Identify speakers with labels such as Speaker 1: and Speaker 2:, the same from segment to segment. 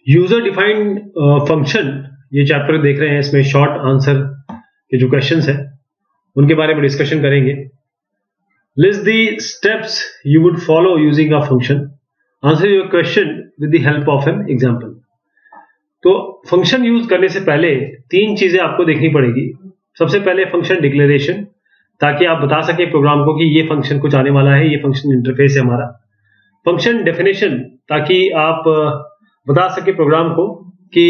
Speaker 1: User defined function, ये chapter देख रहे हैं, इसमें शॉर्ट आंसर के जो क्वेश्चंस हैं उनके बारे में डिस्कशन करेंगे। List the steps you would follow using a function, answer your question with the help of an example. तो फंक्शन यूज करने से पहले तीन चीजें आपको देखनी पड़ेगी। सबसे पहले फंक्शन डिक्लेरेशन, ताकि आप बता सके प्रोग्राम को कि ये फंक्शन कुछ आने वाला है, ये फंक्शन इंटरफेस है हमारा। फंक्शन डेफिनेशन, ताकि आप बता सके प्रोग्राम को कि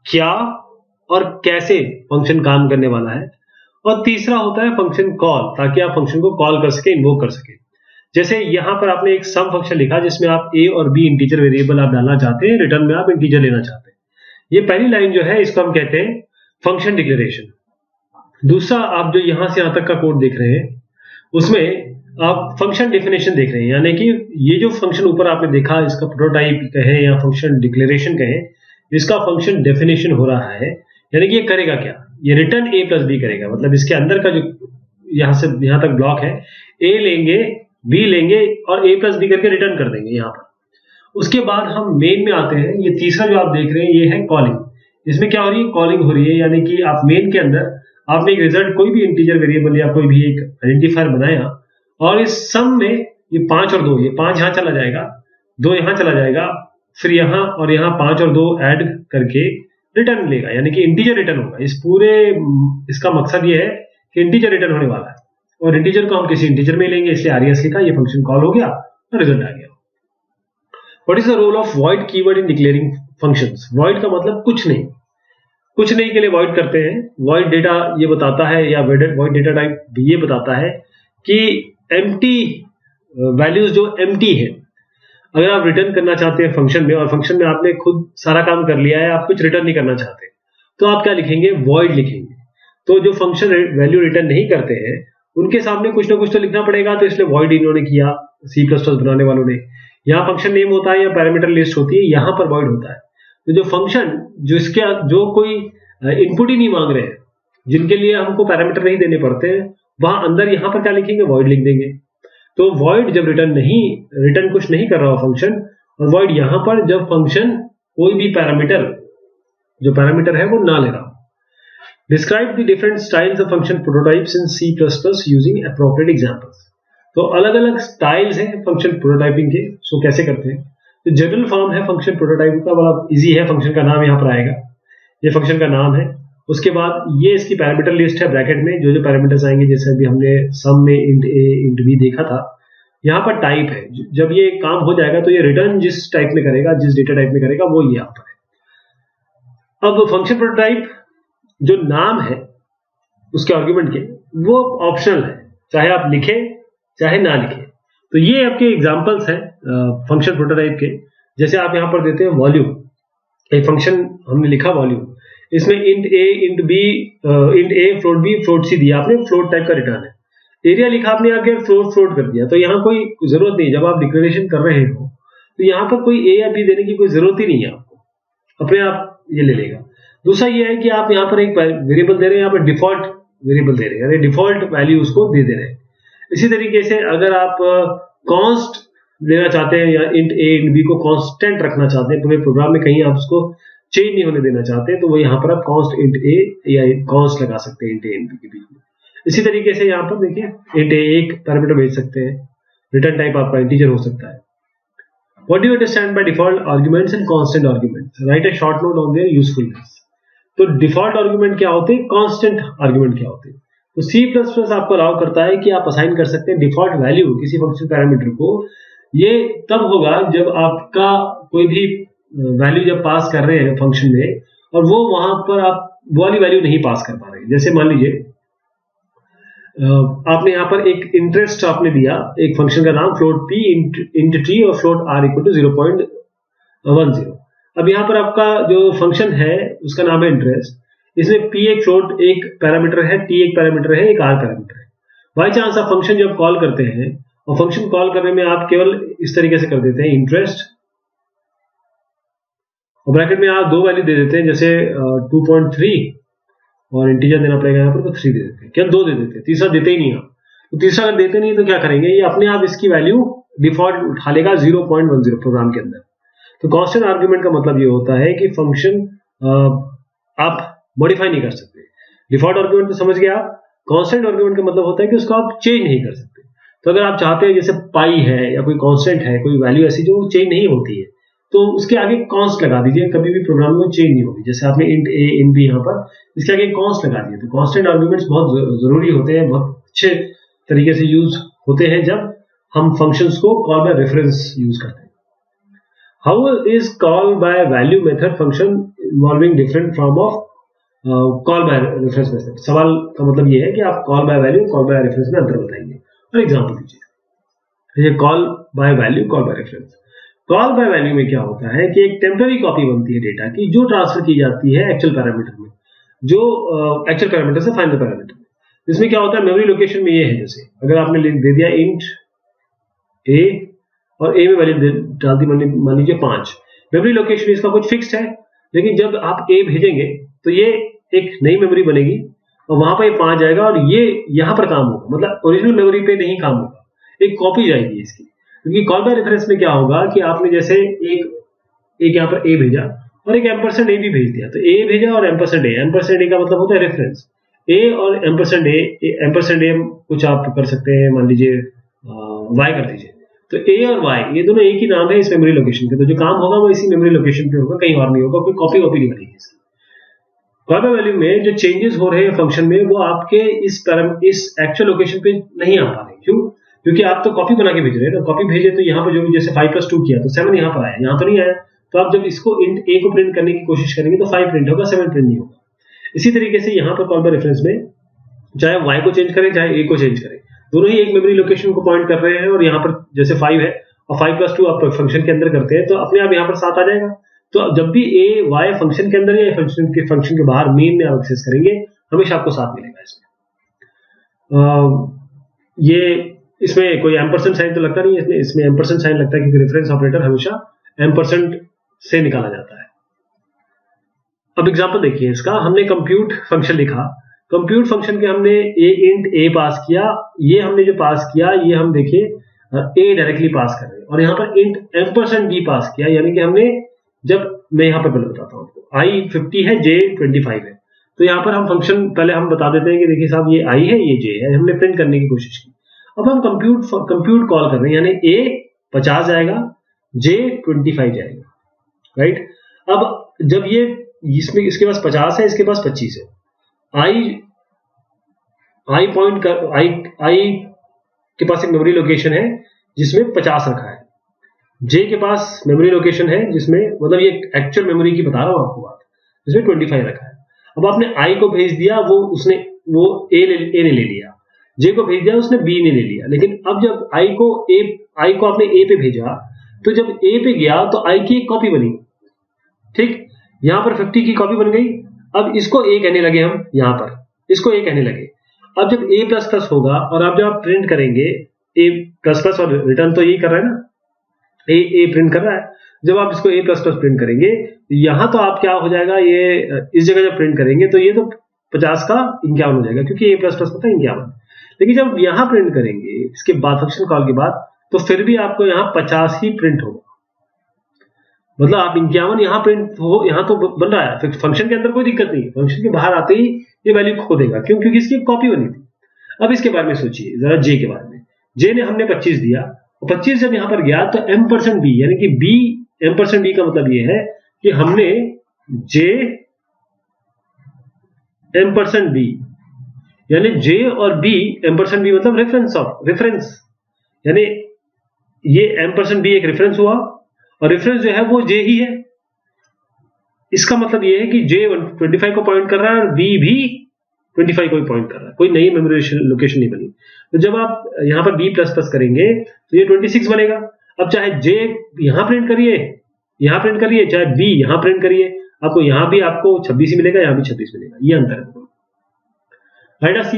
Speaker 1: क्या और कैसे फंक्शन काम करने वाला है। और तीसरा होता है फंक्शन कॉल, ताकि आप फंक्शन को कॉल कर सके, इन्वोक कर सके। जैसे यहां पर आपने एक सम फंक्शन लिखा जिसमें आप a और b इंटीजर वेरिएबल आप डालना चाहते हैं, रिटर्न में आप इंटीजर लेना चाहते हैं। ये पहली लाइन जो है इसको हम कहते हैं फंक्शन डिक्लेरेशन। दूसरा, आप जो यहां से यहां तक का कोड देख रहे हैं उसमें आप फंक्शन डेफिनेशन देख रहे हैं, यानी कि ये जो फंक्शन ऊपर आपने देखा इसका प्रोटोटाइप कहें या फंक्शन डिक्लेरेशन कहें, इसका फंक्शन डेफिनेशन हो रहा है। यानी कि ये करेगा क्या, ये रिटर्न a प्लस बी करेगा। मतलब इसके अंदर का जो यहां से यहां तक ब्लॉक है, a लेंगे, b लेंगे और a प्लस बी करके रिटर्न कर देंगे यहां पर। उसके बाद हम मेन में आते हैं। ये तीसरा जो आप देख रहे हैं ये है कॉलिंग। इसमें क्या हो रही है, कॉलिंग हो रही है, यानी कि आप मेन के अंदर आपने एक रिजल्ट, कोई भी इंटीजर वेरिएबल या कोई भी एक आइडेंटिफायर बनाया, और इस सम में ये 5 और 2, ये 5 यहां चला जाएगा, 2 यहां चला जाएगा, फिर यहां और यहां 5 और 2 ऐड करके रिटर्न लेगा, यानी कि इंटीजर रिटर्न होगा। इस पूरे इसका मकसद ये है कि इंटीजर रिटर्न होने वाला है, और इंटीजर को हम किसी इंटीजर में लेंगे, इसलिए आरएस लिखा, ये फंक्शन कॉल हो गया और रिजल्ट आ गया। What is the role of void keyword in declaring functions? Void का मतलब कुछ नहीं, कुछ नहीं के लिए वॉइड करते हैं। वॉइड डेटा ये बताता है, या वॉइड डेटा टाइप ये बताता है कि एम्प्टी वैल्यूज जो एम्प्टी है, अगर आप रिटर्न करना चाहते हैं फंक्शन में, और फंक्शन में आपने खुद सारा काम कर लिया है, आप कुछ रिटर्न नहीं करना चाहते, तो आप क्या लिखेंगे, वॉइड लिखेंगे। तो जो फंक्शन वैल्यू रिटर्न नहीं करते हैं उनके सामने कुछ ना कुछ तो लिखना पड़ेगा, तो इसलिए वॉइड इन्होंने किया, C++ बनाने वालों ने। यहाँ फंक्शन नेम होता है या पैरामीटर लिस्ट होती है, यहाँ पर वॉइड होता है। तो जो फंक्शन जो कोई इनपुट ही नहीं मांग रहे हैं, जिनके लिए हमको पैरामीटर नहीं देने पड़ते हैं, वहां अंदर यहाँ पर क्या लिखेंगे, वॉइड लिख देंगे। तो वॉइड जब रिटर्न कुछ नहीं कर रहा हो फंक्शन, और वॉइड यहां पर जब फंक्शन कोई भी पैरामीटर, जो पैरामीटर है वो ना ले रहा हो। Describe the different styles of function prototypes in C++ using appropriate examples. तो अलग अलग स्टाइल्स हैं फंक्शन प्रोटोटाइपिंग के, सो कैसे करते हैं। तो जनरल फॉर्म है फंक्शन प्रोटोटाइप का, बड़ा इजी है। फंक्शन का नाम यहाँ पर आएगा, ये फंक्शन का नाम है। उसके बाद ये इसकी पैरामीटर लिस्ट है, ब्रैकेट में जो जो पैरामीटर्स आएंगे, जैसे अभी हमने सम में इंट a इंट b देखा था। यहाँ पर टाइप है, जब ये काम हो जाएगा तो ये रिटर्न जिस टाइप में करेगा, जिस डेटा टाइप में करेगा, वो ये यहाँ पर है। अब फंक्शन प्रोटोटाइप जो नाम है उसके आर्गुमेंट के, वो ऑप्शनल है, चाहे आप लिखे चाहे ना लिखे। तो ये आपके एग्जांपल्स हैं फंक्शन प्रोटोटाइप के। जैसे आप यहाँ पर देते हैं वॉल्यूम, एक फंक्शन हमने लिखा वॉल्यूम, इसमें int a int b int a float b float c दिया आपने, फ्लोट टाइप का रिटर्न है। एरिया लिखा आपने आगे, फ्लोट कर दिया। तो यहाँ कोई जरूरत नहीं, जब आप डिक्लेरेशन कर रहे हो तो यहाँ पर कोई a या b देने की कोई जरूरत ही नहीं है आपको, अपने आप ये ले लेगा। दूसरा ये है कि आप यहाँ पर एक वेरिएबल दे रहे हैं, यहाँ पर डिफॉल्ट वेरिएबल दे रहे हैं, यानी डिफॉल्ट वैल्यू उसको दे रहे हैं। इसी तरीके से अगर आप कॉन्स्ट लेना चाहते हैं, या इंट a इंट b को कांस्टेंट रखना चाहते हैं पूरे प्रोग्राम में, कहीं आप उसको चेंज नहीं होने देना चाहते, तो वो यहाँ पर आप कॉन्स्ट इंट a या कॉन्स्ट लगा सकते हैं इंट a इंट b के बीच में। इसी तरीके से यहाँ पर देखिए इंट a एक पैरामीटर भेज सकते हैं, रिटर्न टाइप आपका इंटीजर हो सकता है। What do you understand by default arguments and constant arguments? Right A short note on their usefulness. तो डिफॉल्ट आर्गुमेंट क्या होते हैं, कांस्टेंट आर्गुमेंट क्या होते हैं? तो C++ आपको अलाउ करता है कि आप असाइन कर सकते हैं डिफॉल्ट वैल्यू किसी फंक्शन पैरामीटर को। ये तब होगा जब आपका कोई भी वैल्यू जब पास कर रहे हैं फंक्शन में, और वो वहां पर आप वो वाली वैल्यू नहीं पास कर पा रहे। जैसे मान लीजिए आपने यहाँ पर एक इंटरेस्ट आपने दिया, एक फंक्शन का नाम फ्लोट p इंट t और फ्लोट r इक्वल टू 0.10। अब यहाँ पर आपका जो फंक्शन है उसका नाम है इंटरेस्ट, इसमें p एक फ्लोट एक पैरामीटर है, t एक पैरामीटर है, एक r पैरामीटर है। बाई चांस आप फंक्शन जब कॉल करते हैं, और फंक्शन कॉल करने में आप केवल इस तरीके से कर देते हैं इंटरेस्ट, और ब्रैकेट में आप दो वैल्यू दे देते हैं, जैसे 2.3 और इंटीजर देना पड़ेगा यहाँ पर, तो 3 दे देते हैं, क्या 2 दे देते हैं, तीसरा देते ही नहीं आप। तो तीसरा अगर देते नहीं तो क्या करेंगे, ये अपने आप इसकी वैल्यू डिफॉल्ट उठा लेगा 0.10 प्रोग्राम के अंदर। तो कांस्टेंट आर्गुमेंट का मतलब ये होता है कि फंक्शन आप मॉडिफाई नहीं कर सकते। डिफॉल्ट आर्गुमेंट तो समझ गए आप। कांस्टेंट आर्गुमेंट का मतलब होता है कि उसको आप चेंज नहीं कर सकते। तो अगर आप चाहते हैं जैसे पाई है या कोई कांस्टेंट है, कोई वैल्यू ऐसी जो चेंज नहीं होती है, तो उसके आगे कॉन्स्ट लगा दीजिए, कभी भी प्रोग्राम में चेंज नहीं होगी। जैसे आपने इंट ए इंट बी यहाँ पर इसके आगे कॉन्स्ट लगा दिए। तो कांस्टेंट आर्गुमेंट्स बहुत जरूरी होते हैं, बहुत अच्छे तरीके से यूज होते हैं जब हम फंक्शंस को कॉल बाय रेफरेंस यूज करते हैं। How is call by value method function involving different form of call by reference method. सवाल का मतलब ये है कि आप call by value call by reference में अंतर बताएंगे और एग्जाम्पल दीजिए। ये call by value call by reference. Call by value में क्या होता है कि एक टेम्पररी कॉपी बनती है डेटा की जो ट्रांसफर की जाती है एक्चुअल पैरामीटर में, जो एक्चुअल पैरामीटर से फाइनल पैरामीटर में। इसमें क्या होता है, मेमोरी लोकेशन में ये है, जैसे अगर आपने दे दिया इंट ए और ए में वैल्यू डाल दी मान लीजिए 5, मेमोरी लोकेशन इसका कुछ फिक्स्ड है, लेकिन जब आप ए भेजेंगे तो ये एक नई मेमोरी बनेगी और वहां पर ये 5 जाएगा और ये यहां पर काम होगा, मतलब ओरिजिनल मेमोरी पे नहीं काम होगा, एक कॉपी जाएगी इसकी। क्योंकि कॉल बाय रेफरेंस में क्या होगा कि आपने जैसे एक यहाँ पर ए भेजा और एक एम्परसेंड ए भी भेज दिया, तो ए भेजा और एम्परसेंड ए का मतलब होता है रेफरेंस। ए और एम्परसेंड ए कुछ आप कर सकते हैं, मान लीजिए वाई कर दीजिए, तो ए और वाई ये दोनों एक ही नाम है इस मेमोरी लोकेशन के, तो जो काम होगा वो इसी मेमोरी लोकेशन पे होगा, कहीं और नहीं होगा, कोई कॉपी नहीं बनेगी इसकी। कॉल बाय वैल्यू में जो चेंजेस हो रहे हैं फंक्शन में वो आपके इस एक्चुअल लोकेशन पे नहीं आ पा रहे। क्यों? क्योंकि आप तो कॉपी बना के भेज रहे हैं ना, कॉपी भेजे तो यहाँ पर जो भी जैसे 5 + 2 किया तो 7 यहाँ पर आया, यहाँ तो नहीं आया। तो आप जब इसको इंट ए को प्रिंट करने की कोशिश करेंगे तो 5 प्रिंट होगा, 7 प्रिंट नहीं होगा। इसी तरीके से यहाँ पर कॉल बाय रेफरेंस में चाहे y को चेंज करें चाहे a को चेंज करें, दोनों ही एक मेमोरी लोकेशन को पॉइंट कर रहे हैं। और यहाँ पर जैसे 5 है और 5 + 2 आप फंक्शन के अंदर करते हैं तो अपने आप यहाँ पर 7 आ जाएगा। तो जब भी a y फंक्शन के अंदर या फंक्शन के बाहर मेन में आप एक्सेस करेंगे हमेशा आपको 7 मिलेगा इसमें। ये इसमें कोई एम्परसेंड साइन तो लगता नहीं है, इसमें एम्परसेंड साइन लगता है क्योंकि रेफरेंस ऑपरेटर हमेशा एम्परसेंड से निकाला जाता है। अब एग्जांपल देखिए इसका, हमने कंप्यूट फंक्शन लिखा, कंप्यूट फंक्शन के हमने इंट ए पास किया, ये हमने जो पास किया ये हम देखिए ए डायरेक्टली पास कर रहे हैं, और यहाँ पर इंट एम्परसेंड बी पास किया, यानी कि हमने जब मैं यहाँ पर पहले बताता हूँ आपको, आई 50 है, जे 25 है। तो यहाँ पर हम फंक्शन पहले हम बता देते हैं कि देखिए साहब ये आई है ये जे है, हमने प्रिंट करने की कोशिश की। अब हम कंप्यूट कॉल कर रहे हैं, यानी ए 50 जाएगा, जे 25 जाएगा, राइट। अब जब ये इसमें इसके पास 50 है, इसके पास 25 है, आई पॉइंट कर आई के पास एक मेमोरी लोकेशन है जिसमें 50 रखा है, जे के पास मेमोरी लोकेशन है जिसमें, मतलब ये एक्चुअल मेमोरी की बता रहा हूं आपको बात, जिसमें 25 रखा है। अब आपने आई को भेज दिया, वो ए ने ले लिया, जे को भेज दिया उसने बी ने ले लिया। लेकिन अब जब आई को आपने ए पे भेजा, तो जब ए पे गया तो आई की एक कॉपी बनी, ठीक, यहां पर 50 की कॉपी बन गई। अब इसको ए कहने लगे हम, यहां पर इसको ए कहने लगे। अब जब ए प्लस प्लस होगा और अब जब आप प्रिंट करेंगे ए प्लस प्लस, और रिटर्न तो यही कर रहा है ना, ए प्रिंट कर रहा है, जब आप इसको ए प्लस प्लस प्रिंट करेंगे यहां तो आप क्या हो जाएगा, ये इस जगह जब प्रिंट करेंगे तो ये तो 50 का 51 हो जाएगा, क्योंकि ए प्लस प्लस पता है 51। लेकिन जब यहां प्रिंट करेंगे इसके बाद फंक्शन कॉल के बाद, तो फिर भी आपको यहां 50 ही प्रिंट होगा, मतलब आप 51 यहां प्रिंट हो, यहां तो बन रहा है, फिर फंक्शन के अंदर कोई दिक्कत नहीं है, फंक्शन के बाहर आते ही ये वैल्यू खो देगा। क्यों? क्योंकि इसकी कॉपी बनी थी। अब इसके बारे में सोचिए जरा, जे के बारे में, जे ने हमने 25 दिया, और 25 जब यहां पर गया तो एम्परसेंड बी, यानी कि बी एम्परसेंड बी का मतलब ये है कि हमने जे एम्परसेंड बी, यानी जे और बी एम्परसेंड बी मतलब रेफरेंस, यानी ये एम्परसेंड बी एक रेफरेंस हुआ, और रेफरेंस जो है वो जे ही है। इसका मतलब ये है कि जे 25 को पॉइंट कर रहा है और बी भी 25 को पॉइंट कर रहा है, कोई नई मेमोरी लोकेशन नहीं बनी। तो जब आप यहां पर बी प्लस प्लस करेंगे तो ये 26 बनेगा। अब चाहे जे यहां प्रिंट करिए, चाहे बी यहां प्रिंट करिए, आपको यहां भी आपको 26 ही मिलेगा, यहां भी 26 मिलेगा, ये अंतर है। Write a C++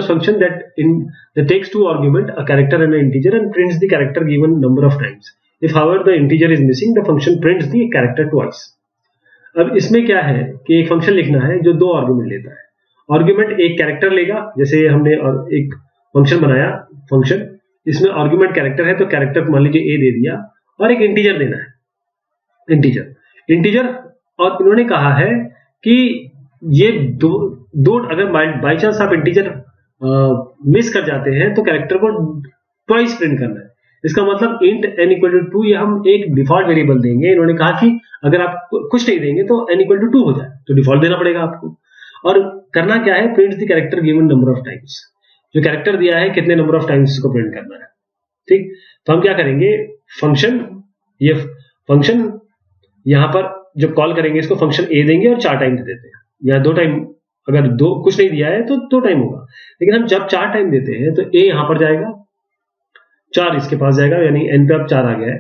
Speaker 1: function that takes two arguments, a character and an integer, and prints the character given number of times. If however the integer is missing, the function prints the character twice. अब इसमें क्या है कि एक function लिखना है जो 2 argument लेता है। आर्गुमेंट एक कैरेक्टर लेगा, जैसे हमने एक फंक्शन बनाया, फंक्शन इसमें आर्गुमेंट कैरेक्टर है, तो कैरेक्टर मान लीजिए ए दे दिया, और एक इंटीजर देना है, इंटीजर इंटीजर। और इन्होंने कहा है कि ये दो अगर बाई चांस आप इंटीजर मिस कर जाते हैं तो कैरेक्टर को ट्वाइस प्रिंट करना है। इसका मतलब इंट n इक्वल टू 2 ये हम एक डिफॉल्ट वेरिएबल देंगे। इन्होंने कहा कि अगर आप कुछ नहीं देंगे तो n इक्वल टू 2 हो जाए तो डिफॉल्ट देना पड़ेगा आपको। और करना क्या है, print the character given number of times. जो कैरेक्टर दिया है कितने नंबर ऑफ टाइम्स इसको प्रिंट करना है। ठीक, तो हम क्या करेंगे, फंक्शन, ये फंक्शन यहां पर जब कॉल करेंगे इसको फंक्शन a देंगे और 4 टाइम दे देते हैं, या 2 टाइम, अगर दो कुछ नहीं दिया है तो 2 टाइम होगा। लेकिन हम जब 4 टाइम देते हैं तो a यहां पर जाएगा, 4 इसके पास जाएगा, यानी n पे अब 4 आ गया है,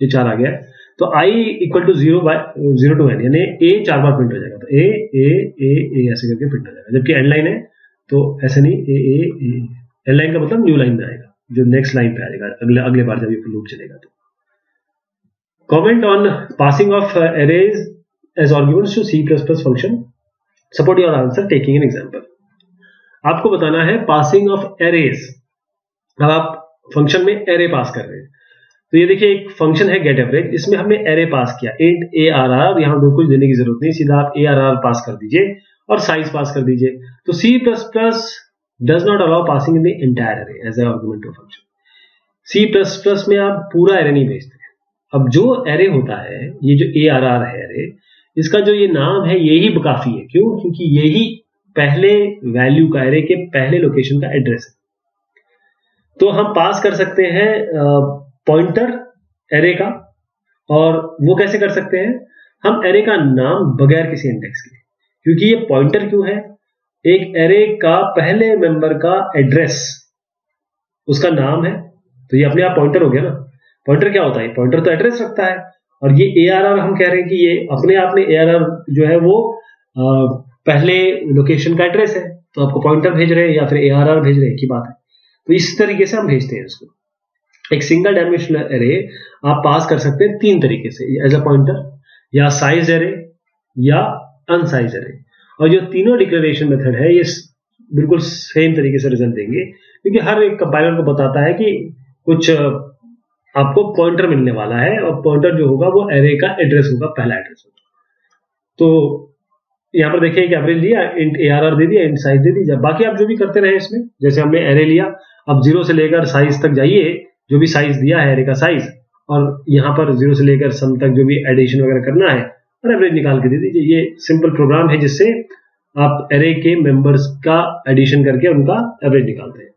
Speaker 1: ये 4 आ गया है। तो i equal to 0 to n, यानी a 4 बार प्रिंट हो जाएगा। तो a ऐसे करके प्रिंट हो जाएगा। जबकि एंड लाइन है तो ऐसे नहीं, a एंड लाइन का मतलब न्यू लाइन में आएगा, जो नेक्स्ट लाइन पे आएगा अगले बार जब ये लूप चलेगा। तो comment on passing of arrays as arguments to C++ function, support your answer taking an example. आपको बताना है पासिंग ऑफ एरेज। अब आप फंक्शन में एरे पास कर रहे हैं, तो ये देखिए एक फंक्शन है गेट एवरेज, इसमें हमने एरे पास किया इंट ARR। यहां कुछ देने की जरूरत नहीं, सीधा आप ARR पास कर दीजिए और साइज पास कर दीजिए। तो C++ does not allow passing in the entire array as a argument of function. C++ में आप पूरा एरे नहीं भेजते। अब जो एरे होता है, ये जो ARR है एरे, इसका जो ये नाम है यही काफी है। क्यों? क्योंकि यही पहले वैल्यू का, एरे के पहले लोकेशन का एड्रेस है। तो हम पास कर सकते हैं पॉइंटर एरे का, और वो कैसे कर सकते हैं, हम एरे का नाम बगैर किसी इंडेक्स के, क्योंकि ये पॉइंटर क्यों है, एक एरे का पहले मेंबर का एड्रेस उसका नाम है, तो ये अपने आप पॉइंटर हो गया ना। पॉइंटर क्या होता है, पॉइंटर तो एड्रेस रखता है, और ये ARR हम कह रहे हैं कि ये अपने आप में ARR जो है वो पहले लोकेशन का एड्रेस है, तो आपको पॉइंटर भेज रहे हैं या फिर ARR भेज रहे हैं की बात है। तो इस तरीके से हम भेजते हैं इसको। एक सिंगल डायमेंशनल एरे आप पास कर सकते हैं 3 तरीके से, एज अ पॉइंटर, या साइज एरे, या अनसाइज एरे। और जो तीनों डिक्लेरेशन मेथड है ये बिल्कुल सेम तरीके से रिजल्ट देंगे, क्योंकि हर एक कंपाइलर को बताता है कि कुछ आपको पॉइंटर मिलने वाला है, और पॉइंटर जो होगा वो एरे का एड्रेस होगा, पहला एड्रेस होगा। तो यहाँ पर देखिए एक एवरेज लिया, इंट ARR दे दिया, इंट साइज दे दी। बाकी आप जो भी करते रहे इसमें, जैसे हमने एरे लिया, अब 0 से लेकर साइज तक जाइए, जो भी साइज दिया है एरे का साइज, और यहाँ पर 0 से लेकर सम तक जो भी एडिशन वगैरह करना है, और एवरेज निकाल के दे दीजिए। ये सिंपल प्रोग्राम है जिससे आप एरे के मेंबर्स का एडिशन करके उनका एवरेज निकालते हैं।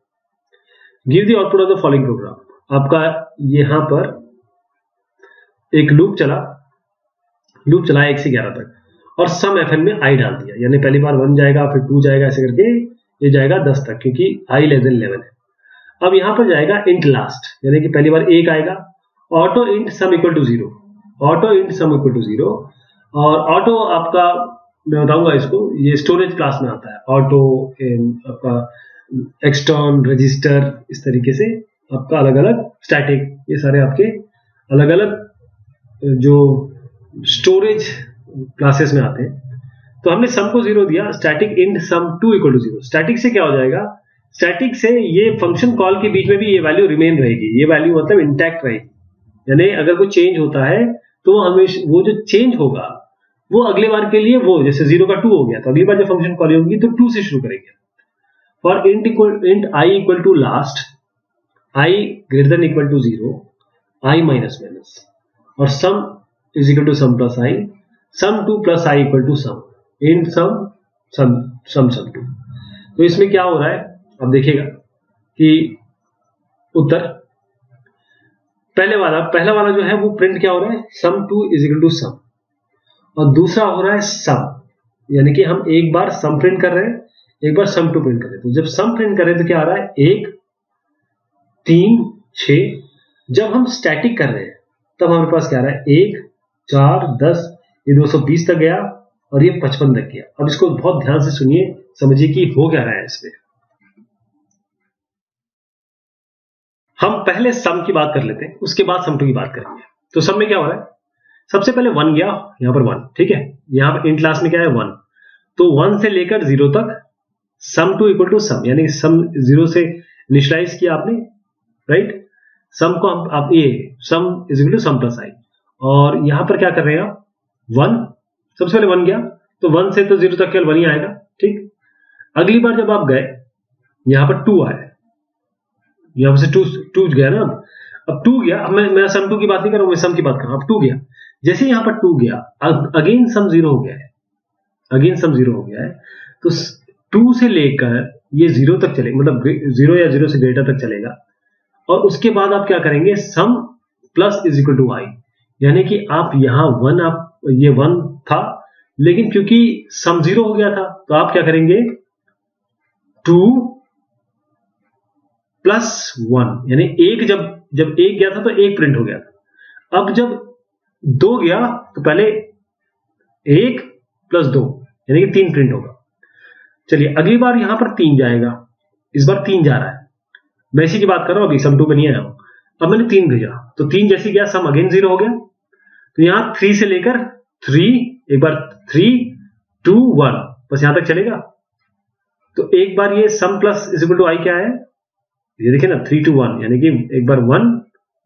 Speaker 1: Give the output of the following programme. आपका यहाँ पर एक लूप चला 1 से 11 तक, और सम fn में i डाल दिया, यानी पहली बार 1 जाएगा, फिर 2 जाएगा, ऐसे करके ये जाएगा 10 तक, क्योंकि i लेस देन 11 है। अब यहां पर जाएगा इंट लास्ट, यानी कि पहली बार 1 आएगा, auto int sum equal to 0, auto int sum equal to 0। और ऑटो आपका मैं बताऊंगा इसको, ये स्टोरेज क्लास में आता है। ऑटो आपका एक्सटर्न, रजिस्टर, इस तरीके से आपका अलग अलग, स्टैटिक, ये सारे आपके अलग अलग जो स्टोरेज क्लासेस में आते हैं। तो हमने सम को 0 दिया, static int sum 2 equal to 0। Static से क्या हो जाएगा, स्टैटिक से ये फंक्शन कॉल के बीच में भी ये वैल्यू रिमेन रहेगी, ये वैल्यू मतलब इंटैक्ट रहेगी। यानी अगर कोई चेंज होता है तो हमेशा वो जो चेंज होगा वो अगले बार के लिए, वो जैसे 0 का 2 हो गया, तो अगली बार जब फंक्शन कॉल होगी तो 2 से शुरू करेंगे। For int i equal to last, i greater than equal to 0, i minus minus, और sum is equal to sum plus i, sum 2 plus i equal to sum, int sum 2। तो इसमें क्या हो रहा है, अब देखिएगा कि उत्तर पहला वाला जो है वो प्रिंट क्या हो रहा है, सम 2 इज इक्वल टू सम, और दूसरा हो रहा है सम, यानी कि हम एक बार सम प्रिंट कर रहे हैं, एक बार सम 2 प्रिंट कर रहे हैं। तो जब सम प्रिंट कर रहे हैं तो क्या आ रहा है, 1 3 6। जब हम स्टैटिक कर रहे हैं तब हमारे पास क्या आ रहा है, 1 4 10, ये 220 तक गया, और ये 55 तक गया। अब इसको बहुत ध्यान से सुनिए, समझिए कि हो क्या रहा है इसमें। हम पहले सम की बात कर लेते हैं, उसके बाद सम 2 की बात करेंगे। तो सम में क्या हो रहा है, सबसे पहले 1 गया, यहां पर 1, ठीक है, यहां पर इंट क्लास में क्या है 1, तो 1 से लेकर 0 तक सम 2 इक्वल टू सम, यानी सम 0 से इनिशियलाइज किया आपने, राइट। सम को आप ये sum is equal to sum plus i, और यहां पर क्या कर रहे हैं आप, 1, सबसे पहले 1 गया, तो 1 से तो 0 तक केवल 1 ही आएगा, ठीक। अगली बार जब आप गए, यहां पर 2 आया, यहां से 2 गया ना, अब 2 गया, अब मैं सम 2 की बात नहीं कर रहा हूं, मैं सम की बात कर रहा हूं। अब 2 गया, जैसे यहां पर 2 गया, अगेन सम 0 हो गया है, अगेन सम 0 हो गया है, तो 2 से लेकर ये 0 तक चलेगा, मतलब 0 या 0 से ग्रेटर तक चलेगा, और उसके बाद आप क्या करेंगे, सम प्लस इज इक्वल टू आई, यानी कि आप यहां 1, आप ये 1 था, लेकिन क्योंकि सम 0 हो गया था, तो आप क्या करेंगे, 2 प्लस 1, यानी 1, जब 1 गया था तो 1 प्रिंट हो गया था। अब जब 2 गया तो पहले 1 प्लस 2, यानी कि 3 प्रिंट होगा। चलिए अगली बार यहां पर 3 जाएगा, इस बार 3 जा रहा है, मैं इसी की बात कर रहा हूं, अभी सम 2 पे नहीं आया हूं। अब मैंने 3 भेजा, तो 3 जैसे गया, सम अगेन 0 हो गया, तो यहां 3 से लेकर 3, एक बार 3, 2, 1, बस यहां तक चलेगा। तो एक बार ये सम प्लस इज इक्वल टू आई क्या है, ये देखिए ना, 3 to 1, यानी कि एक बार 1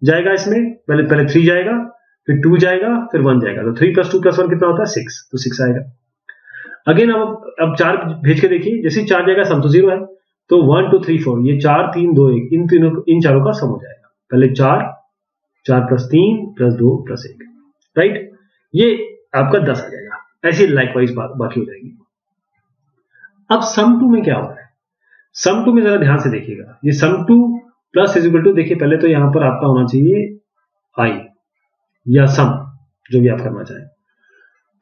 Speaker 1: जाएगा इसमें, पहले 3 जाएगा, फिर 2 जाएगा, फिर 1 जाएगा, तो 3 + 2 + 1 कितना होता है, 6, तो 6 आएगा। अगेन अब 4 भेज के देखिए, जैसे 4 जाएगा, सम तो 0 है, तो 1 2 3 4, ये 4 3 2 1, इन चारों का सम हो जाएगा, पहले 4 + 3 + 2 + 1, राइट, ये आपका 10 आ जाएगा। ऐसी लाइकवाइज बाकी हो जाएगी। अब सम 2 में क्या हो रहा है, सम 2 में जरा ध्यान से देखिएगा, ये सम 2 प्लस इज इक्वल टू, देखिए पहले तो यहां पर आपका होना चाहिए आई या सम, जो भी आप करना चाहें।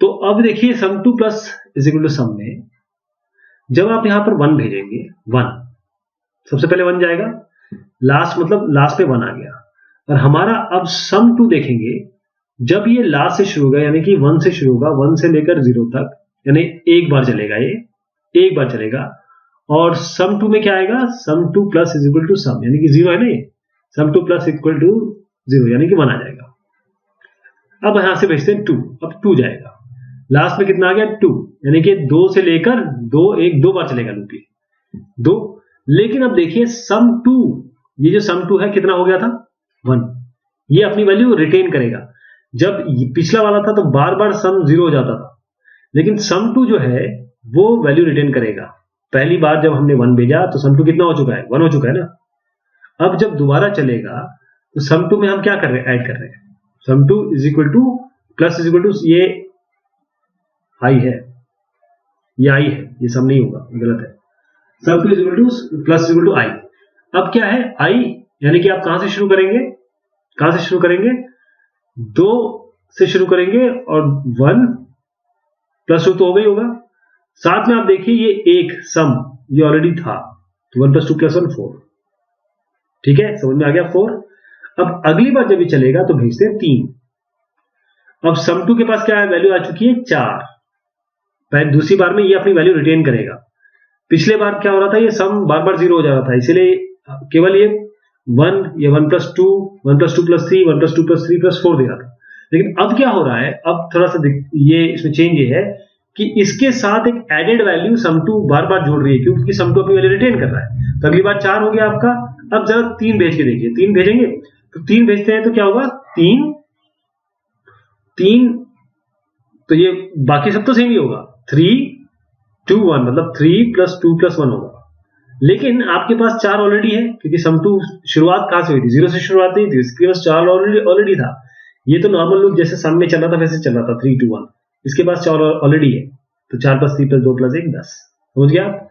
Speaker 1: तो अब देखिए सम 2 प्लस इज इक्वल टू सम में जब आप यहां पर 1 भेजेंगे, 1 सबसे पहले 1 जाएगा, लास्ट मतलब लास्ट में 1 आ गया, और हमारा अब सम 2 देखेंगे, जब ये लास्ट से शुरू होगा, यानी कि 1 से शुरू होगा, 1 से लेकर 0 तक, यानी एक बार चलेगा, ये एक बार चलेगा, और सम 2 में क्या आएगा, सम 2 प्लस इज इक्वल टू सम, यानी कि 0 है ना, ये सम 2 प्लस इक्वल टू 0, यानी कि 1 आ जाएगा। अब यहां से भेजते हैं 2, अब 2 जाएगा, लास्ट में कितना आ गया, 2, यानी कि 2 से लेकर 2, 2 बार चलेगा लूप, ये 2। लेकिन अब देखिए सम 2, ये जो सम 2 है कितना हो गया था, 1, ये अपनी वैल्यू रिटेन करेगा। जब पिछला वाला था तो बार बार सम 0 हो जाता था, लेकिन सम 2 जो है वो वैल्यू रिटेन करेगा। पहली बार जब हमने 1 भेजा तो सम 2 कितना हो चुका है, 1 हो चुका है ना। अब जब दोबारा चलेगा तो सम 2 में हम क्या कर रहे हैं, ऐड कर रहे हैं, sum 2 is equal to plus is equal to, ये आई है, ये आई है, ये सम नहीं होगा, गलत है, sum 2 is equal to plus is equal to i. अब क्या है, आई, यानी कि आप कहां से शुरू करेंगे, कहां से शुरू करेंगे, 2 से शुरू करेंगे, और 1 + 2 तो हो गई होगा, साथ में आप देखिए ये एक सम ये ऑलरेडी था, तो 1 + 2 + 1 4, ठीक है, समझ में आ गया 4। अब अगली बार जब ये चलेगा तो भेजते हैं 3। अब सम 2 के पास क्या है, वैल्यू आ चुकी है 4, पहले दूसरी बार में ये अपनी वैल्यू रिटेन करेगा। पिछले बार क्या हो रहा था, ये सम बार बार 0 हो जा रहा था, इसीलिए केवल ये 1, ये 1 + 2, 1 + 2 + 3, 1 + 2 + 3 + 4 दे रहा था। लेकिन अब क्या हो रहा है, अब थोड़ा सा ये इसमें चेंज ये है कि इसके साथ एक एडेड वैल्यू सम 2 बार बार जोड़ रही है, क्योंकि सम 2 अपनी वैल्यू रिटेन कर रहा है। तो अगली बार 4 हो गया आपका। अब जरा 3 भेज के देखिए, 3 भेजेंगे तो 3 भेजते हैं तो क्या होगा, 3 3, तो ये बाकी सब तो सेम ही होगा, 3 2 1, मतलब 3 + 2 + 1 होगा। लेकिन आपके पास 4 ऑलरेडी है, क्योंकि सम 2 शुरुआत कहां से हुई थी, 0 से शुरुआत नहीं थी, इसके पास 4 ऑलरेडी था। ये तो नॉर्मल लूप जैसे सम में चल रहा था वैसे चल रहा था, 3 2 1, इसके पास 4 ऑलरेडी है, तो 4 + 3 + 2 + 1 10, समझ गया आप।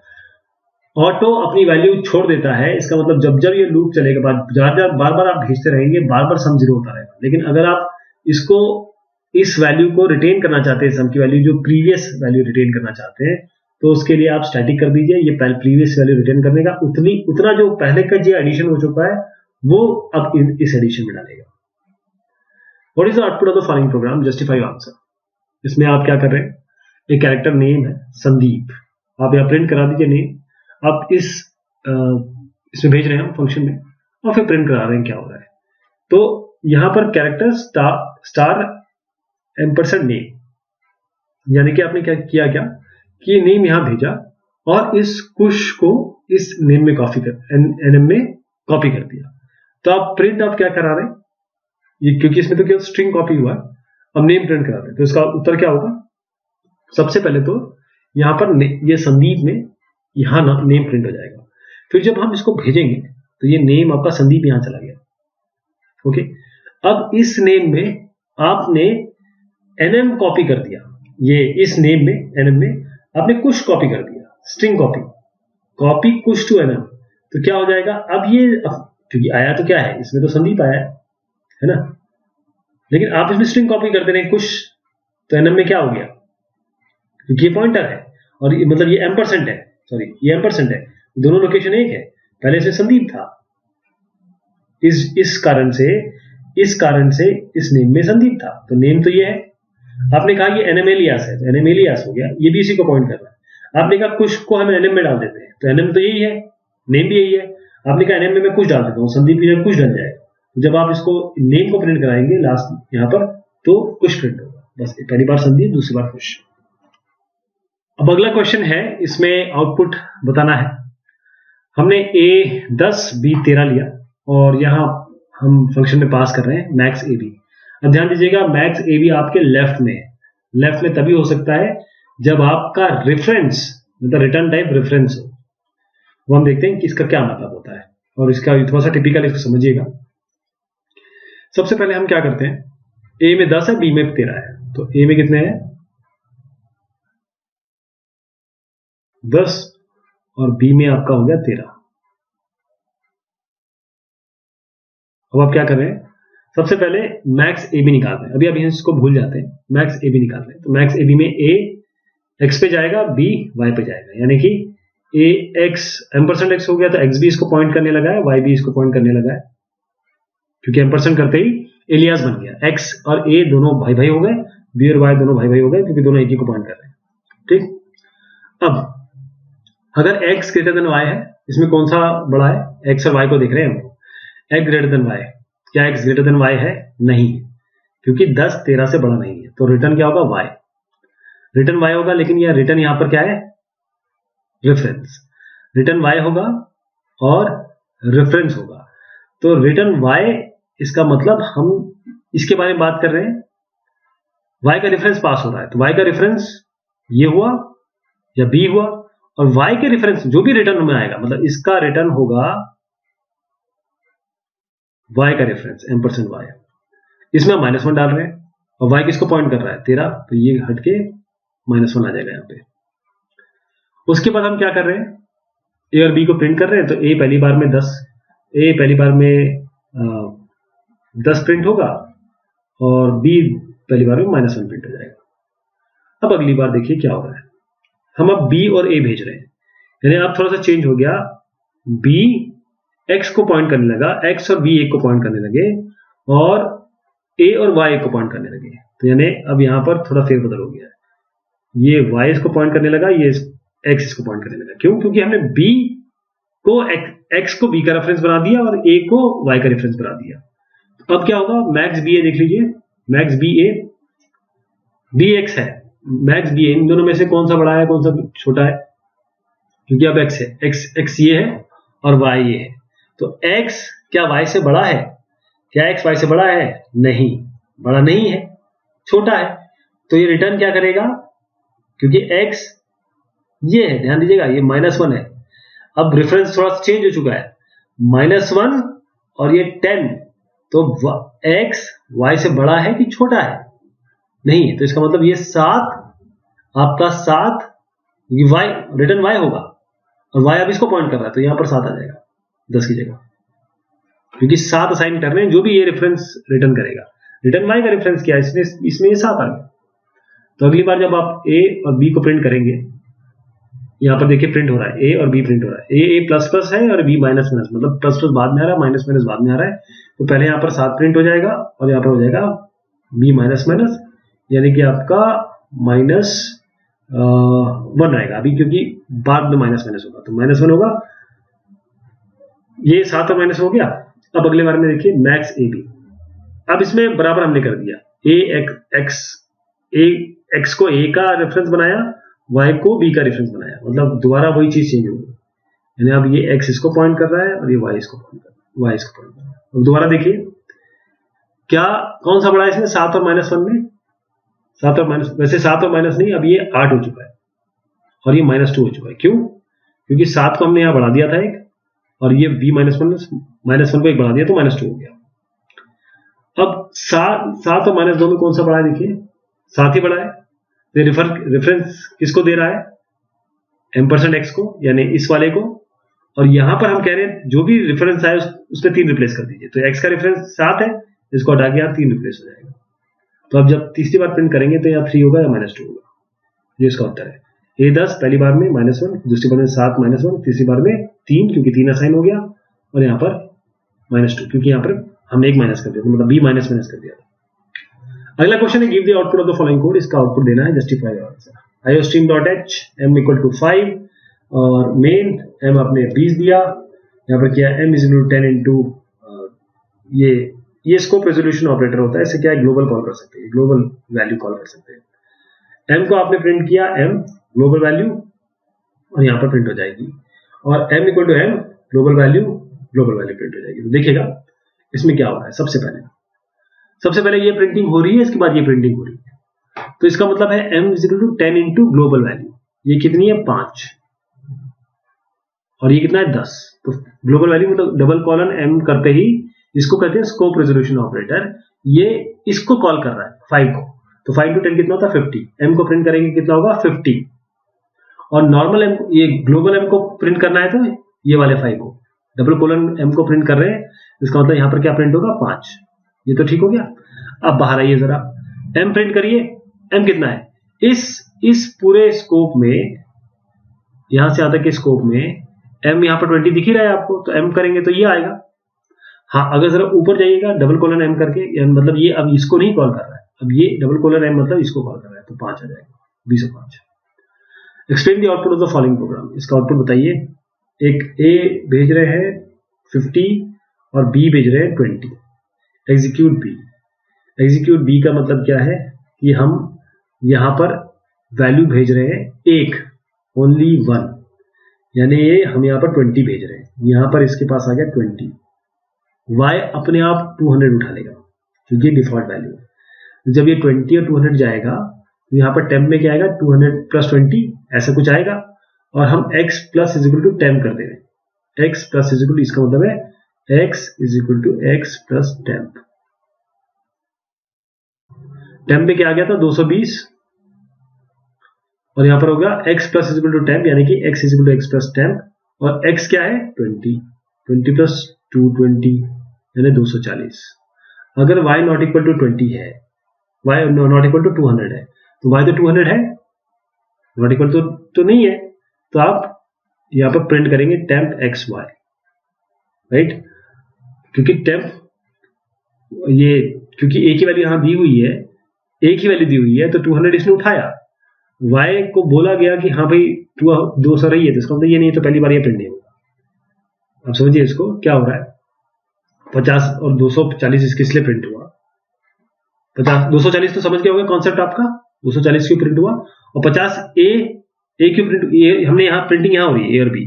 Speaker 1: ऑटो अपनी वैल्यू छोड़ देता है, इसका मतलब जब जब ये लूप चलेगा, बार बार आप भेजते रहेंगे, बार बार सम 0 होता रहेगा। लेकिन अगर आप इसको, इस वैल्यू को रिटेन करना चाहते हैं, सम की वैल्यू जो प्रीवियस वैल्यू रिटेन करना चाहते हैं, तो उसके लिए आप स्टैटिक कर दीजिए, ये प्रीवियस वैल्यू रिटेन करने का उतना जो पहले का जो एडिशन हो चुका है वो अब इस एडिशन में डालेगा। What is the output of the following programme, justify answer. इसमें आप क्या कर रहे हैं, एक कैरेक्टर नेम है संदीप, आप यहाँ प्रिंट करा दीजिए नेम। आप इसमें भेज रहे हैं हम फंक्शन में, और फिर प्रिंट करा रहे हैं क्या हो रहा है। तो यहां पर कैरेक्टर स्टार एम्परसेंड नेम, यानी कि आपने क्या किया, कि नेम यहां भेजा और इस कुश को इस नेम में कॉपी कर, एनएम में कॉपी कर दिया। तो आप प्रिंट आप क्या करा रहे हैं, ये क्योंकि इसमें तो केवल स्ट्रिंग कॉपी हुआ है, अब नेम प्रिंट कराते हैं। तो इसका उत्तर क्या होगा? सबसे पहले तो यहाँ पर ये संदीप में यहाँ नेम प्रिंट हो जाएगा। फिर जब हम इसको भेजेंगे तो ये नेम आपका संदीप यहाँ चला गया। ओके, अब इस नेम में आपने एनएम कॉपी कर दिया, ये इस नेम में एनएम में आपने कुछ कॉपी कर दिया, स्ट्रिंग कॉपी कुछ टू एनएम। तो क्या हो जाएगा? अब ये क्योंकि आया तो क्या है, इसमें तो संदीप आया है ना, लेकिन आप इसमें स्ट्रिंग कॉपी करते रहे कुछ, तो एनएम में क्या हो गया? क्योंकि ये पॉइंटर है और मतलब ये एम्परसेंट है, सॉरी ये एम्परसेंट है, दोनों लोकेशन एक है, पहले से संदीप था, इस कारण से इस नेम में संदीप था, तो नेम तो ये है। आपने कहा ये एनएम एलियास है, तो एनएम एलियास हो गया, ये भी इसी को पॉइंट कर रहा है। आपने कहा कुछ को हम एनएम में डाल देते हैं, तो एनएम तो यही है, नेम भी यही है। आपने कहा एनएम में मैं कुछ डाल देता हूँ, संदीप की जगह कुछ डल जाएगा। जब आप इसको नेम को प्रिंट कराएंगे लास्ट यहाँ पर, तो कुछ प्रिंट होगा, बस पहली बार संदीप, दूसरी बार कुछ। अब अगला क्वेश्चन है, इसमें आउटपुट बताना है। हमने ए 10 बी 13 लिया और यहाँ हम फंक्शन में पास कर रहे हैं मैक्स ए बी। अब ध्यान दीजिएगा, मैक्स ए बी आपके लेफ्ट में है। लेफ्ट में तभी हो सकता है जब आपका रेफरेंस मतलब रिटर्न टाइप रेफरेंस हो। वो हम देखते हैं कि इसका क्या मतलब होता है और इसका थोड़ा सा टिपिकल इसको समझिएगा। सबसे पहले हम क्या करते हैं, ए में 10 है, बी में 13 है, तो ए में कितने हैं? 10 और बी में आपका हो गया 13। अब आप क्या कर रहे हैं, सबसे पहले मैक्स ए बी निकालते हैं। अभी इसको भूल जाते हैं, मैक्स ए बी निकालते हैं। तो मैक्स ए बी में ए एक्स पे जाएगा, बी वाई पे जाएगा, यानी कि ए एक्स एम्परसेंट एक्स हो गया, तो एक्स भी इसको पॉइंट करने लगा है, वाई भी इसको पॉइंट करने लगा है, क्योंकि एम्परसेंट करते ही एलियास बन गया। एक्स और ए दोनों भाई भाई हो गए, बी और वाई दोनों भाई भाई हो गए, क्योंकि दोनों एक ही को पॉइंट कर रहे हैं। ठीक, अब अगर x ग्रेटर देन y है, इसमें कौन सा बड़ा है? x और y को देख रहे हैं हम, x ग्रेटर देन y। क्या x ग्रेटर देन y है? नहीं, क्योंकि 10 13 से बड़ा नहीं है, तो रिटर्न क्या होगा? y, रिटर्न y होगा। लेकिन यह रिटर्न यहां पर क्या है? रेफरेंस, रिटर्न y होगा और रेफरेंस होगा। तो रिटर्न y, इसका मतलब हम इसके बारे में बात कर रहे हैं, y का रेफरेंस पास हो रहा है, तो y का रेफरेंस ये हुआ या b हुआ, और y के रेफरेंस जो भी रिटर्न में आएगा, मतलब इसका रिटर्न होगा y का रेफरेंस एम्परसेंट y। इसमें -1 डाल रहे हैं और y किसको पॉइंट कर रहा है? 13, तो ये हटके -1 आ जाएगा यहाँ पे। उसके बाद हम क्या कर रहे हैं, a और b को प्रिंट कर रहे हैं। तो a पहली बार में 10 प्रिंट होगा और b पहली बार में -1 प्रिंट हो जाएगा। अब अगली बार देखिए क्या हो रहा है, हम अब b और a भेज रहे हैं, यानी अब थोड़ा सा चेंज हो गया, b x को पॉइंट करने लगा, x और b एक को पॉइंट करने लगे और a और y को पॉइंट करने लगे। तो यानी अब यहां पर थोड़ा फेरबदल हो गया, ये y इसको पॉइंट करने लगा, ये x इसको पॉइंट करने लगा। क्यों? क्योंकि हमने b को x को b का रेफरेंस बना दिया और a को y का रेफरेंस बना दिया। अब क्या होगा, मैक्स बी ए देख लीजिए, max B A B X है, मैक्स बी ए, इन दोनों में से कौन सा बड़ा है कौन सा छोटा है? क्योंकि अब x है, x ये है और y ये है, तो x क्या y से बड़ा है? क्या x y से बड़ा है? नहीं, बड़ा नहीं है, छोटा है। तो ये रिटर्न क्या करेगा, क्योंकि x ये है, ध्यान दीजिएगा ये -1 है। अब रेफरेंस थोड़ा चेंज हो चुका है, -1 और ये 10, तो x y से बड़ा है कि छोटा है? नहीं है, तो इसका मतलब ये 7, आपका 7, ये y रिटर्न y होगा और y अब इसको पॉइंट कर रहा है, तो यहां पर 7 आ जाएगा 10 की जगह, क्योंकि 7 असाइन कर रहे हैं, जो भी ये रेफरेंस रिटर्न करेगा। रिटर्न y का रेफरेंस क्या है, इसमें ये 7 आ गया। तो अगली बार जब आप a और b को प्रिंट करेंगे, यहाँ पर देखिए प्रिंट हो रहा है, a और b प्रिंट हो रहा है, a प्लस प्लस है और b माइनस माइनस, मतलब प्लस प्लस बाद में आ रहा है, माइनस माइनस बाद में आ रहा है। तो पहले यहाँ पर 7 प्रिंट हो जाएगा और यहाँ पर हो जाएगा b माइनस माइनस, यानी कि आपका -1 आएगा अभी, क्योंकि बाद में माइनस माइनस होगा, तो -1 होगा, ये 7 और माइनस हो गया। अब अगले बार में देखिए मैक्स ए बी, अब इसमें बराबर हमने कर दिया, एक्स को a का रेफरेंस बनाया, y को b का रेफरेंस बनाया, मतलब दोबारा वही चीज चेंज होगी, यानी अब ये x इसको पॉइंट कर रहा है और ये y इसको पॉइंट कर रहा है, अब दोबारा देखिए क्या कौन सा बड़ा है इसमें, 7 और -1 में? 7 और माइनस, वैसे 7 और माइनस नहीं, अब ये 8 हो चुका है और ये -2 हो चुका है। क्यों? क्योंकि 7 को हमने यहाँ बढ़ा दिया था एक, और ये b -1 को एक बढ़ा दिया तो -2 हो गया। अब 7 और -2 में कौन सा बड़ा है? देखिए 7 ही बड़ा है। ये रेफरेंस किसको दे रहा है? m% x को, यानी इस वाले को। और यहां पर हम कह रहे हैं जो भी रेफरेंस आए उसमें 3 रिप्लेस कर दीजिए। तो x का रेफरेंस 7 है, इसको हटा के यहाँ 3 रिप्लेस हो जाएगा। तो अब जब तीसरी बार प्रिंट करेंगे तो यहाँ 3 होगा या -2 होगा। ये इसका उत्तर है। A10 पहली बार में -1, दूसरी बार में 7 -1, तीसरी बार में 3 क्योंकि 3 असाइन हो गया, और यहाँ पर -2 क्योंकि यहाँ पर हमने एक माइनस कर दिया, तो मतलब b माइनस कर दिया। अगला क्वेश्चन है give the output of the following code. इसका आउटपुट देना है, justify your answer. iostream.h m = 5 और मेन m आपने 20 दिया, यहाँ पर किया m = 10 इंटू ये स्कोप रेजोल्यूशन ऑपरेटर होता है, इसे क्या है ग्लोबल कॉल कर सकते हैं, ग्लोबल वैल्यू कॉल कर सकते हैं। m को आपने प्रिंट किया m ग्लोबल वैल्यू और यहाँ पर प्रिंट हो जाएगी, और m = m global value print हो जाएगी। तो देखिएगा इसमें क्या हो रहा है। सबसे पहले ये प्रिंटिंग हो रही है, इसके बाद ये प्रिंटिंग हो रही है। तो इसका मतलब है m = 10 इंटू ग्लोबल वैल्यू, ये कितनी है 5, और ये कितना है 10। तो ग्लोबल वैल्यू मतलब डबल कॉलन m करते ही, इसको कहते हैं स्कोप रेजोल्यूशन ऑपरेटर, ये इसको कॉल कर रहा है 5 को। तो 5 × 10 कितना होता है 50। m को प्रिंट करेंगे कितना होगा 50, और नॉर्मल m, ये ग्लोबल m को प्रिंट करना है तो ये वाले 5 को, डबल कॉलन m को प्रिंट कर रहे हैं, इसका मतलब यहाँ पर क्या प्रिंट होगा 5। ये तो ठीक हो गया। अब बाहर आइए जरा, m प्रिंट करिए। m कितना है इस पूरे स्कोप में, यहां से आता के स्कोप में m यहाँ पर 20 दिख ही रहा है आपको, तो m करेंगे तो ये आएगा। हाँ, अगर जरा ऊपर जाइएगा डबल कॉलन m करके, मतलब ये अब इसको नहीं कॉल कर रहा है, अब ये डबल कॉलन m मतलब इसको कॉल कर रहा है, तो 5 आ जाएगा, 20 और 5। Explain the output of the following programme. इसका आउटपुट बताइए। एक a भेज रहे हैं 50 और b भेज रहे हैं 20। एग्जीक्यूट b का मतलब क्या है कि हम यहां पर वैल्यू भेज रहे हैं एक, ओनली 1, यानी ये हम यहां पर 20 भेज रहे हैं, यहां पर इसके पास आ गया 20। y अपने आप 200 उठा लेगा क्योंकि डिफॉल्ट वैल्यू है। जब ये 20 और 200 जाएगा तो यहाँ पर टेम्प में क्या आएगा 200 + 20 ऐसा कुछ आएगा, और हम x + = टेम्प कर दे रहे हैं। x + इसका मतलब है x = x + टेम्प। टेम्प में क्या आ गया था 220, और यहाँ पर होगा x + टेम्प, यानी कि x = x + टेम्प, और x क्या है 20 + 2 20 यानी 240। अगर y ≠ 20 है, y ≠ 200 है, तो y तो 200 है, नॉट इक्वल तो नहीं है, तो आप यहाँ पर प्रिंट करेंगे टेम्प xy, राइट। क्योंकि टेम्प ये, क्योंकि एक ही वैल्यू यहाँ दी हुई है, एक ही वैल्यू दी हुई है, तो 200 इसने उठाया, y को बोला गया कि हाँ भाई 200 रही है, तो इसका मतलब ये नहीं है, तो पहली बार ये प्रिंट नहीं होगा। अब समझिए इसको क्या हो रहा है। 50 और 240 किस लिए प्रिंट हुआ? 240 तो समझ गए होंगे कॉन्सेप्ट आपका, 240 क्यों प्रिंट हुआ, और 50 ए क्यों प्रिंट, ये हमने यहाँ प्रिंटिंग यहाँ हो रही है ए और बी,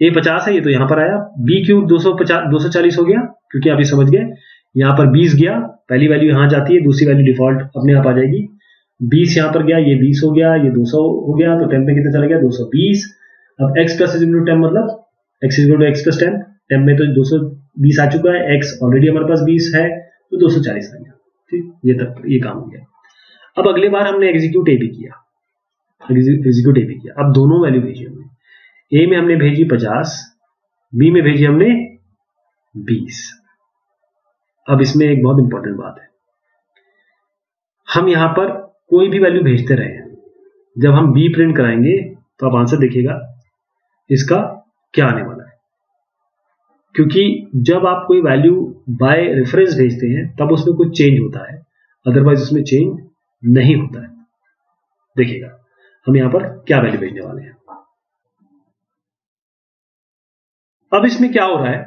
Speaker 1: ए 50 है, ये तो यहाँ पर आया, बी क्यों 240 हो गया, क्योंकि आप ये समझ गए यहाँ पर 20 गया, पहली वैल्यू यहाँ जाती है, दूसरी वैल्यू डिफॉल्ट अपने आप आ जाएगी। 20 यहाँ पर गया, ये 20 हो गया, ये 200 हो गया, तो टेम्प में कितना चला गया 220। अब x + टेम्प मतलब x = x + टेम्प, टेम्प में तो 220 आ चुका है, x ऑलरेडी हमारे पास 20 है, तो 240 आ गया। ठीक, ये काम हो गया। अब अगली बार हमने एग्जीक्यूट ए भी किया, अब दोनों वैल्यू भेजी हमने, ए में हमने भेजी 50, बी में भेजी हमने 20। अब इसमें एक बहुत इंपॉर्टेंट बात है, हम यहां पर कोई भी वैल्यू भेजते रहे, जब हम बी प्रिंट कराएंगे तो आप आंसर देखिएगा इसका क्या आने वाला है, क्योंकि जब आप कोई वैल्यू बाय रेफरेंस भेजते हैं तब उसमें कुछ चेंज होता है, अदरवाइज उसमें चेंज नहीं होता है। देखिएगा हम यहां पर क्या वैल्यू भेजने वाले हैं। अब इसमें क्या हो रहा है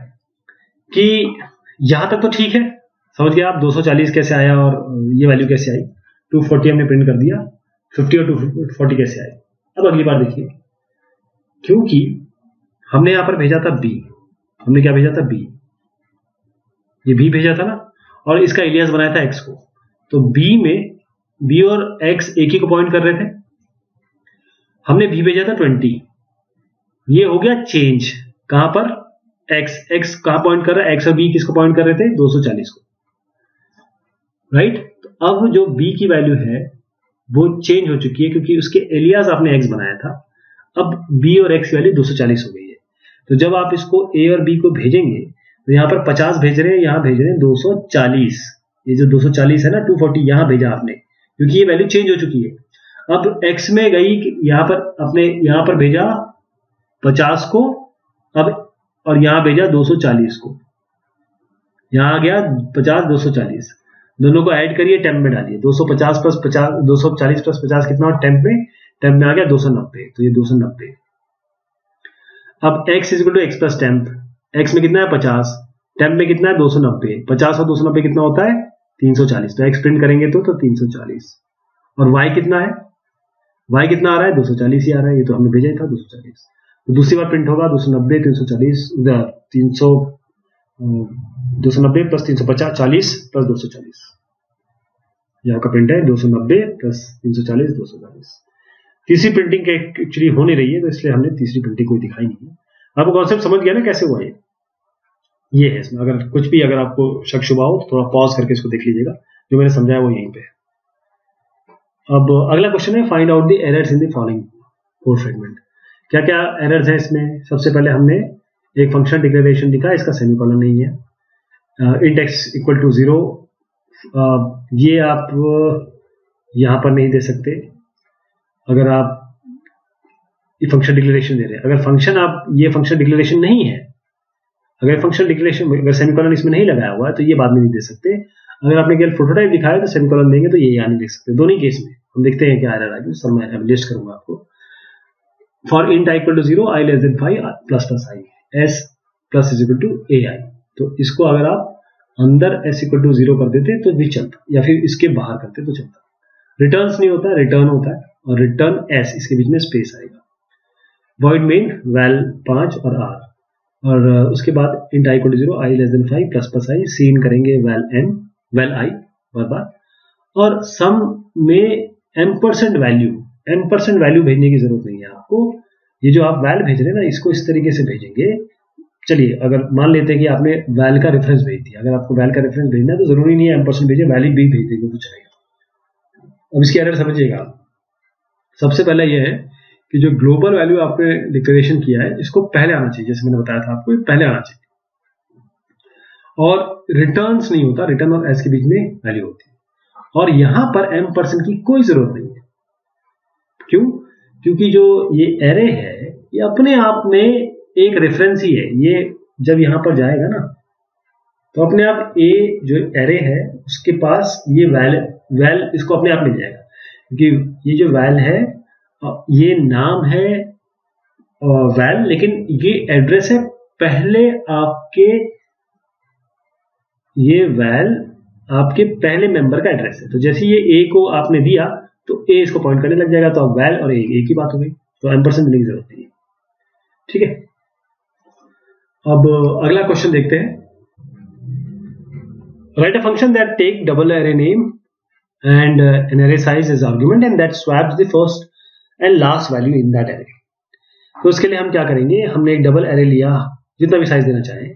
Speaker 1: कि यहां तक तो ठीक है, समझ गए आप 240 कैसे आया और ये वैल्यू कैसे आई, 240 हमने प्रिंट कर दिया, 50 और 240 कैसे आए। अब अगली बार देखिए, क्योंकि हमने यहां पर भेजा था बी, हमने क्या भेजा था बी, ये बी भेजा था ना, और इसका एलियास बनाया था x को। तो b और x एक ही को पॉइंट कर रहे थे, हमने b भेजा था 20, ये हो गया चेंज कहां पर, x कहां पॉइंट कर रहा है, x और b किसको पॉइंट कर रहे थे, 240 को, राइट। तो अब जो b की वैल्यू है वो चेंज हो चुकी है क्योंकि उसके एलियास आपने x बनाया था, अब b और x की वैल्यू 240 हो गई है। तो जब आप इसको a और b को भेजेंगे तो यहाँ पर 50 भेज रहे हैं, यहाँ भेज रहे हैं 240, ये जो 240 है ना 240 यहाँ भेजा आपने क्योंकि ये वैल्यू चेंज हो चुकी है। अब x में गई, यहाँ पर अपने यहाँ पर भेजा 50 को, अब और यहाँ भेजा 240 को, यहाँ आ गया 50 240, दोनों को ऐड करिए, टेम्प में डालिए, 250 प्लस 50, 240 प्लस 50 कितना हो टेम्प में आ गया 290, तो ये 290। अब x is equal to X plus temp, x में कितना है 50, टेम्प में कितना है 290, 50 और 290 कितना होता है 340, तो x प्रिंट करेंगे तो 340, और y कितना है, y कितना आ रहा है 240 ही आ रहा है, ये तो हमने भेजा ही था 240, तो दूसरी बार प्रिंट होगा 290 340 290 प्लस 350 40 प्लस 240, यहाँ का प्रिंट है 290 प्लस 340 240। तीसरी प्रिंटिंग एक्चुअली हो नहीं रही है तो इसलिए हमने तीसरी प्रिंटिंग कोई दिखाई नहीं है। आपको कॉन्सेप्ट समझ गया ना कैसे हुआ ये है इसमें, अगर कुछ भी अगर आपको शक शुबा हो तो थोड़ा पॉज करके इसको देख लीजिएगा, जो मैंने समझाया वो यहीं पे है। अब अगला क्वेश्चन है find out the errors in the following code fragment. क्या क्या एरर्स है इसमें, सबसे पहले हमने एक फंक्शन डिक्लेरेशन लिखा, इसका सेमीकोलन नहीं है, int x इक्वल टू 0, ये आप यहां पर नहीं दे सकते अगर आप ये फंक्शन डिक्लेरेशन दे रहे हैं। अगर फंक्शन आप ये फंक्शन डिक्लेरेशन नहीं है, अगर फंक्शन डिक्लेरेशन अगर सेमीकोलन इसमें नहीं लगाया हुआ है तो ये बाद में नहीं दे सकते। अगर आपने केवल प्रोटोटाइप दिखाया तो सेमीकोलन देंगे तो ये यहाँ नहीं देख सकते। दोनों केस में हम देखते हैं क्या एरर आएगी, सर मैं लिस्ट करूंगा आपको। For int i equal to 0 i less than 5 plus plus i s plus is equal to ai, तो इसको अगर आप अंदर s इक्वल टू 0 कर देते तो भी चलता, या फिर इसके बाहर करते तो चलता। रिटर्न्स नहीं होता, रिटर्न होता है, और रिटर्न s इसके बीच में स्पेस आएगा। वॉइड मेन वैल 5 और r, और उसके बाद int i equal to 0 i less than 5 plus plus i, सीन करेंगे वैल i बार, और सम में m% वैल्यू भेजने की जरूरत नहीं है आपको। ये जो आप वैल भेज रहे हैं ना, इसको इस तरीके से भेजेंगे। चलिए अगर मान लेते हैं कि आपने वैल का रेफरेंस भेज दिया, अगर आपको वैल का रेफरेंस भेजना है तो जरूरी नहीं है m% भेजिए, वैल्यू भी भेज देंगे तो चलेगा। अब इसकी एरर समझिएगा। सबसे पहले यह है कि जो ग्लोबल वैल्यू आपने डिक्लेरेशन किया है इसको पहले आना चाहिए, जैसे मैंने बताया था आपको पहले आना चाहिए, और रिटर्न्स नहीं होता, रिटर्न और एस के बीच में वैल्यू होती है। और यहां पर m% की कोई जरूरत नहीं है। क्यों? क्योंकि जो ये एरे है ये अपने आप में एक रेफरेंस ही है, ये जब यहां पर जाएगा ना तो अपने आप ए जो एरे है उसके पास ये वैल इसको अपने आप मिल जाएगा, क्योंकि ये जो वैल है ये नाम है वैल, लेकिन ये एड्रेस है पहले आपके, ये वैल आपके पहले मेंबर का एड्रेस है। तो जैसे ये ए को आपने दिया तो ए इसको पॉइंट करने लग जाएगा, तो अब वैल और एक ही बात हो गई, तो m% देने की जरूरत नहीं है। ठीक है, अब अगला क्वेश्चन देखते हैं। Write a function that take double array name and an array size as argument and that swaps the first and last value in that array. तो उसके लिए हम क्या करेंगे, हमने एक डबल एरे लिया, जितना भी साइज देना चाहें,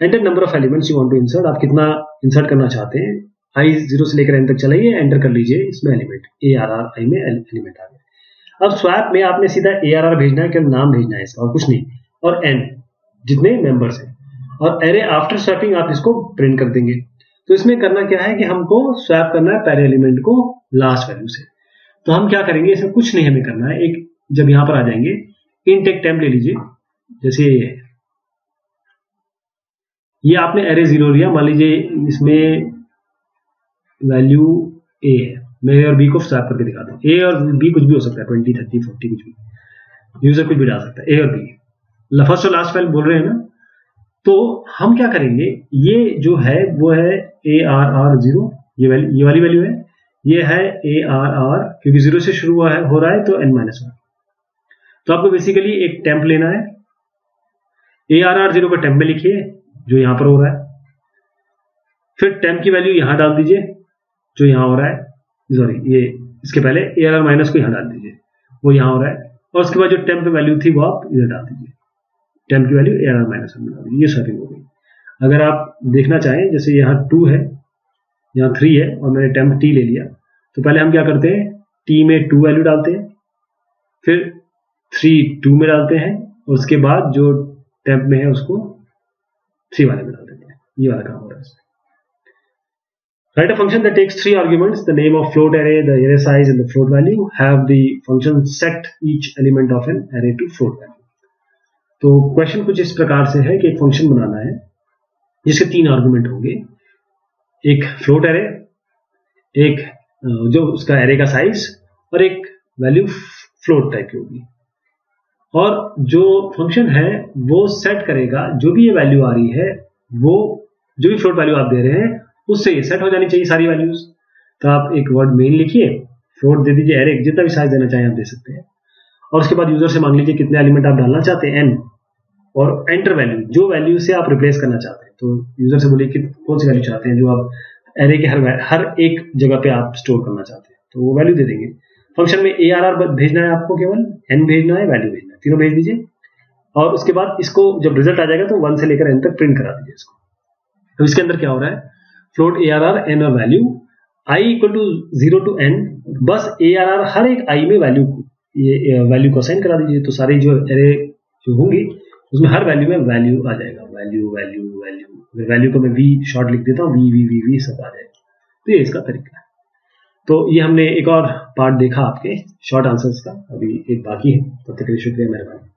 Speaker 1: enter number of elements you want to insert, आप कितना इंसर्ट करना चाहते हैं, i 0 से लेकर n तक चलाइए, एंटर कर लीजिए, इसमें एलिमेंट arr i में एलिमेंट आ गया। अब स्वैप में आपने सीधा arr भेजना है, केवल नाम भेजना है इसका और कुछ नहीं, और n जितने मेंबर्स हैं, और एरे आफ्टर स्वैपिंग आप इसको प्रिंट कर देंगे। तो इसमें करना क्या है कि हमको स्वैप करना है पहले एलिमेंट को लास्ट वैल्यू से। तो हम क्या करेंगे, इसमें कुछ नहीं हमें करना है, एक जब यहां पर आ जाएंगे इंट एक टेम्प ले लीजिए, जैसे ये आपने एरे 0 लिया, मान लीजिए इसमें वैल्यू ए है, मैं ए और बी को स्वैप करके दिखाता हूँ। ए और बी कुछ भी हो सकता है, 20 30 40 कुछ भी, यूजर कुछ भी डाल सकता है, ए और बी फर्स्ट और लास्ट वैल्यू बोल रहे हैं ना। तो हम क्या करेंगे, ये जो है वो है arr0, ये वाली वैल्यू है, ये है arr, क्योंकि 0 से शुरू हो रहा है तो n-1। तो आपको बेसिकली एक टेम्प लेना है, arr0 का टेम्प में लिखिए जो यहां पर हो रहा है, फिर टेम्प की वैल्यू यहाँ डाल दीजिए जो यहाँ हो रहा है, सॉरी ये इसके पहले ARR माइनस को यहाँ डाल दीजिए, वो यहाँ हो रहा है, और उसके बाद जो टेम्प वैल्यू थी वो आप इधर डाल दीजिए, टेम्प की वैल्यू ARR माइनस में डाल दीजिए। ये सेटिंग हो गई। अगर आप देखना चाहें, जैसे यहाँ 2 है, यहाँ 3 है और मैंने टेम्प T ले लिया, तो पहले हम क्या करते हैं, T में 2 वैल्यू डालते हैं, फिर 3 2 में डालते हैं, और उसके बाद जो टेम्प में है उसको 3 वाले में डाल देते हैं। ये वाला काम हो रहा है। Write a function that takes 3 arguments, the name of float array, the array size and the float value. Have the function set each element of an array to float value. तो क्वेश्चन कुछ इस प्रकार से है कि एक function बनाना है जिसके 3 आर्गुमेंट होंगे, एक फ्लोट एरे, एक जो उसका एरे का साइज, और एक वैल्यू फ्लोट टाइप की होगी। और जो फंक्शन है वो सेट करेगा जो भी ये वैल्यू आ रही है, वो जो भी फ्लोट वैल्यू आप दे रहे हैं उससे ये सेट हो जानी चाहिए सारी वैल्यूज। तो आप एक वर्ड मेन लिखिए, फ्लोट दे दीजिए, एरे जितना भी साइज देना चाहें आप दे सकते हैं, और उसके बाद यूजर से मांग लीजिए कितने एलिमेंट आप डालना चाहते हैं, n, और एंटर वैल्यू, जो वैल्यू से आप रिप्लेस करना चाहते हैं। तो यूजर से बोलिए कि कौन सी वैल्यू चाहते हैं जो आप एरे के हर एक जगह पे आप स्टोर करना चाहते हैं, तो वो वैल्यू दे देंगे। फंक्शन में ARR भेजना है आपको, केवल n भेजना है, वैल्यू भेजना है, तीनों भेज दीजिए, और उसके बाद इसको जब रिजल्ट आ जाएगा तो 1 से लेकर n तक प्रिंट करा दीजिए इसको। तो इसके अंदर क्या हो रहा है, फ्लोट ARR n और value i equal to 0 to n, बस ARR हर एक i में वैल्यू ये वैल्यू को असाइन करा दीजिए। तो सारी जो एरे जो होंगी उसमें हर वैल्यू में वैल्यू आ जाएगा, वैल्यू वैल्यू वैल्यू, वैल्यू को मैं v शॉर्ट लिख देता हूँ, v सब आ जाएगा। तो ये इसका तरीका है। तो ये हमने एक और पार्ट देखा आपके शॉर्ट आंसर्स का, अभी एक बाकी है। तब तक के लिए शुक्रिया, मेहरबानी।